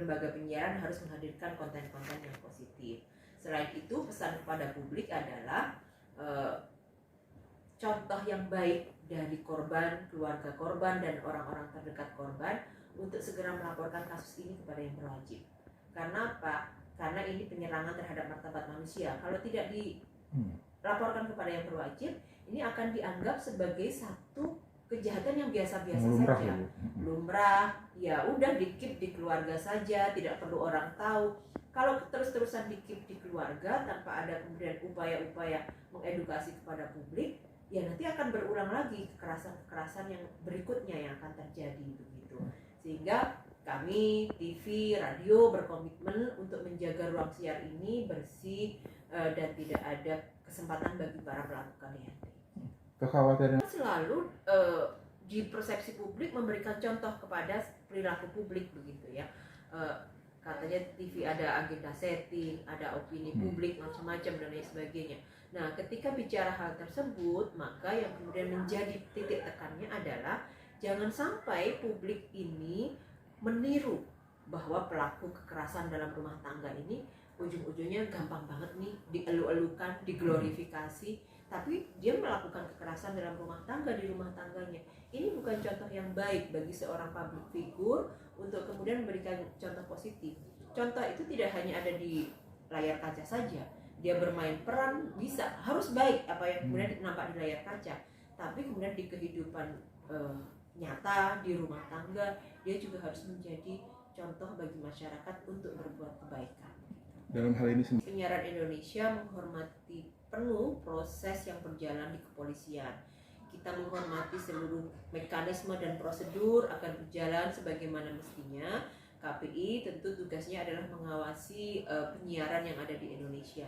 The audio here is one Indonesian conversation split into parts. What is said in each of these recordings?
lembaga penyiaran harus menghadirkan konten-konten yang positif. Selain itu, pesan kepada publik adalah contoh yang baik dari korban, keluarga korban, dan orang-orang terdekat korban untuk segera melaporkan kasus ini kepada yang berwajib. Karena apa? Karena ini penyerangan terhadap martabat manusia. Kalau tidak dilaporkan kepada yang berwajib, ini akan dianggap sebagai satu kejahatan yang biasa-biasa saja. Lumrah, ya udah di-keep di keluarga saja, tidak perlu orang tahu. Kalau terus-terusan di-keep di keluarga tanpa ada kemudian upaya-upaya mengedukasi kepada publik, ya nanti akan berulang lagi kekerasan-kekerasan yang berikutnya yang akan terjadi begitu. Sehingga kami TV, radio berkomitmen untuk menjaga ruang siar ini bersih dan tidak ada kesempatan bagi para pelaku KDRT. Kekhawatiran selalu di persepsi publik memberikan contoh kepada perilaku publik begitu ya. Katanya TV ada agenda setting, ada opini publik macam-macam dan lain sebagainya. Nah, ketika bicara hal tersebut, maka yang kemudian menjadi titik tekannya adalah jangan sampai publik ini meniru bahwa pelaku kekerasan dalam rumah tangga ini ujung-ujungnya gampang banget nih dielu-elukan, diglorifikasi, tapi dia melakukan kekerasan dalam rumah tangga di rumah tangganya. Ini bukan contoh yang baik bagi seorang public figure untuk kemudian memberikan contoh positif. Contoh itu tidak hanya ada di layar kaca saja. Dia bermain peran bisa, harus baik apa yang kemudian nampak di layar kaca, tapi kemudian di kehidupan nyata di rumah tangga dia juga harus menjadi contoh bagi masyarakat untuk berbuat kebaikan. Dalam hal ini Penyiaran Indonesia menghormati penuh proses yang berjalan di kepolisian. Kita menghormati seluruh mekanisme dan prosedur akan berjalan sebagaimana mestinya. KPI tentu tugasnya adalah mengawasi penyiaran yang ada di Indonesia.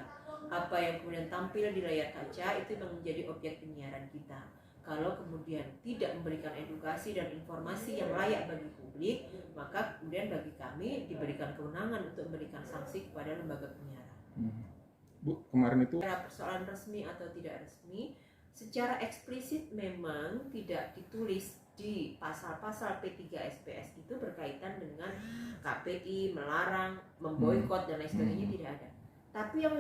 Apa yang kemudian tampil di layar kaca itu memang menjadi objek penyiaran kita. Kalau kemudian tidak memberikan edukasi dan informasi yang layak bagi publik, maka kemudian bagi kami diberikan kewenangan untuk memberikan sanksi kepada lembaga penyiaran. Bu, kemarin itu persoalan resmi atau tidak resmi, secara eksplisit memang tidak ditulis di pasal-pasal P3 SPS itu berkaitan dengan KPI melarang, memboikot dan lain sebagainya, tidak ada. Tapi yang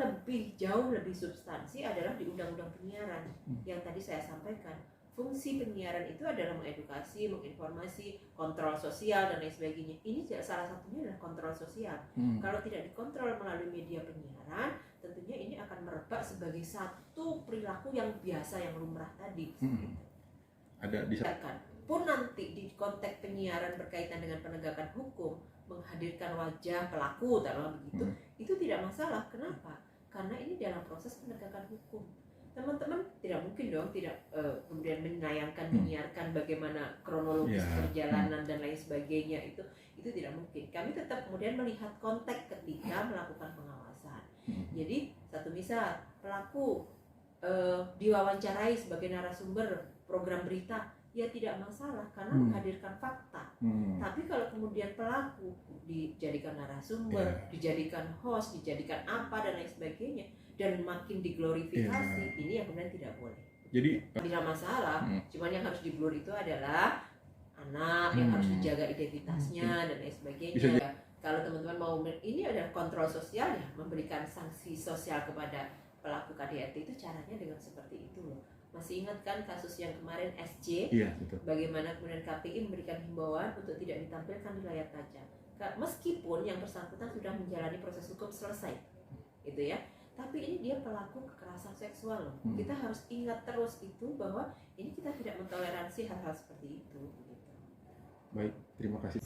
jauh lebih substansi adalah di Undang-Undang Penyiaran yang tadi saya sampaikan. Fungsi penyiaran itu adalah mengedukasi, menginformasi, kontrol sosial dan lain sebagainya. Ini salah satunya adalah kontrol sosial. Kalau tidak dikontrol melalui media penyiaran, tentunya ini akan merebak sebagai satu perilaku yang biasa, yang lumrah tadi. Ada di pun nanti di konteks penyiaran berkaitan dengan penegakan hukum, menghadirkan wajah pelaku dalam begitu, itu tidak masalah. Kenapa? Karena ini dalam proses penegakan hukum. Teman-teman tidak mungkin dong tidak kemudian menayangkan, menyiarkan bagaimana kronologis perjalanan dan lain sebagainya, itu tidak mungkin. Kami tetap kemudian melihat konteks ketika melakukan pengawasan. Jadi satu misal pelaku diwawancarai sebagai narasumber program berita, ya tidak masalah karena menghadirkan fakta. Tapi kalau kemudian pelaku dijadikan narasumber, dijadikan host, dijadikan apa dan lain sebagainya, dan makin diglorifikasi, ini yang kemudian tidak boleh. Jadi tidak masalah, cuman yang harus di-blur itu adalah anak yang harus dijaga identitasnya dan lain sebagainya. Kalau teman-teman mau, ini adalah kontrol sosial ya, memberikan sanksi sosial kepada pelaku KDRT itu caranya dengan seperti itu loh. Masih ingat kan kasus yang kemarin SC? Iya, betul. Bagaimana kemudian KPI memberikan himbauan untuk tidak ditampilkan di layar kaca. Meskipun yang bersangkutan sudah menjalani proses hukum selesai, gitu ya. Tapi ini dia pelaku kekerasan seksual loh. Kita harus ingat terus itu bahwa ini kita tidak mentoleransi hal-hal seperti itu. Gitu. Baik, terima kasih.